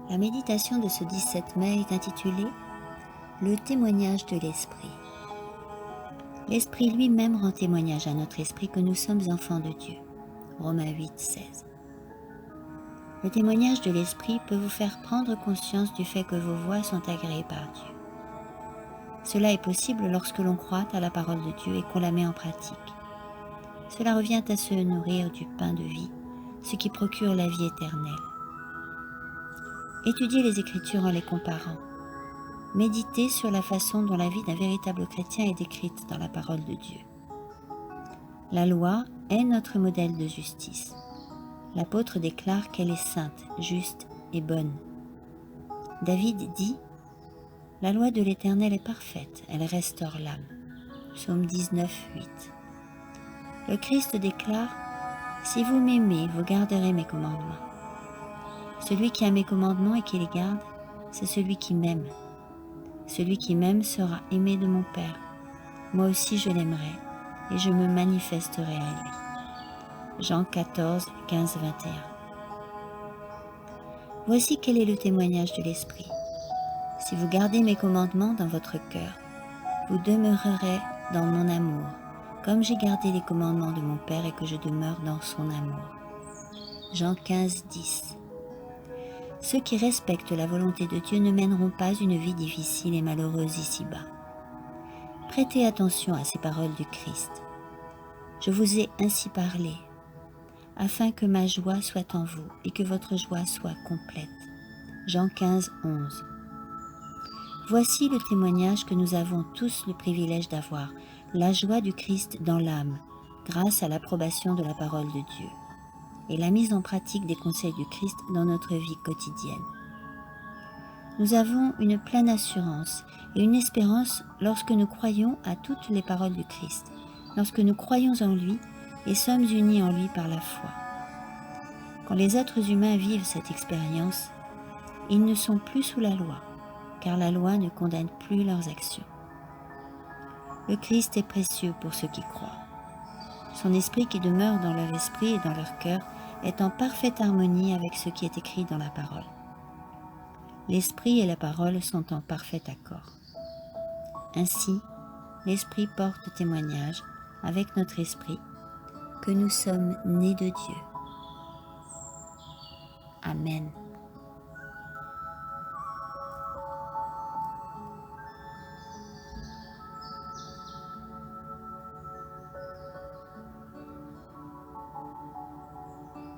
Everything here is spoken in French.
La méditation de ce 17 mai est intitulée « Le témoignage de l'Esprit ». L'Esprit lui-même rend témoignage à notre esprit que nous sommes enfants de Dieu. Romains 8, 16. Le témoignage de l'Esprit peut vous faire prendre conscience du fait que vos voix sont agréées par Dieu. Cela est possible lorsque l'on croit à la parole de Dieu et qu'on la met en pratique. Cela revient à se nourrir du pain de vie, ce qui procure la vie éternelle. Étudiez les Écritures en les comparant. Méditez sur la façon dont la vie d'un véritable chrétien est décrite dans la parole de Dieu. La loi est notre modèle de justice. L'apôtre déclare qu'elle est sainte, juste et bonne. David dit « La loi de l'Éternel est parfaite, elle restaure l'âme ». Psaume 19, 8. Le Christ déclare « Si vous m'aimez, vous garderez mes commandements. Celui qui a mes commandements et qui les garde, c'est celui qui m'aime. Celui qui m'aime sera aimé de mon Père. Moi aussi je l'aimerai, et je me manifesterai à lui. » Jean 14, 15, 21. Voici quel est le témoignage de l'Esprit. Si vous gardez mes commandements dans votre cœur, vous demeurerez dans mon amour, comme j'ai gardé les commandements de mon Père et que je demeure dans son amour. Jean 15, 10. Ceux qui respectent la volonté de Dieu ne mèneront pas une vie difficile et malheureuse ici-bas. Prêtez attention à ces paroles du Christ. Je vous ai ainsi parlé, afin que ma joie soit en vous et que votre joie soit complète. Jean 15, 11. Voici le témoignage que nous avons tous le privilège d'avoir, la joie du Christ dans l'âme, grâce à l'approbation de la parole de Dieu, et la mise en pratique des conseils du Christ dans notre vie quotidienne. Nous avons une pleine assurance et une espérance lorsque nous croyons à toutes les paroles du Christ, lorsque nous croyons en lui et sommes unis en lui par la foi. Quand les êtres humains vivent cette expérience, ils ne sont plus sous la loi, car la loi ne condamne plus leurs actions. Le Christ est précieux pour ceux qui croient. Son esprit qui demeure dans leur esprit et dans leur cœur est en parfaite harmonie avec ce qui est écrit dans la parole. L'esprit et la parole sont en parfait accord. Ainsi, l'esprit porte témoignage avec notre esprit que nous sommes nés de Dieu. Amen.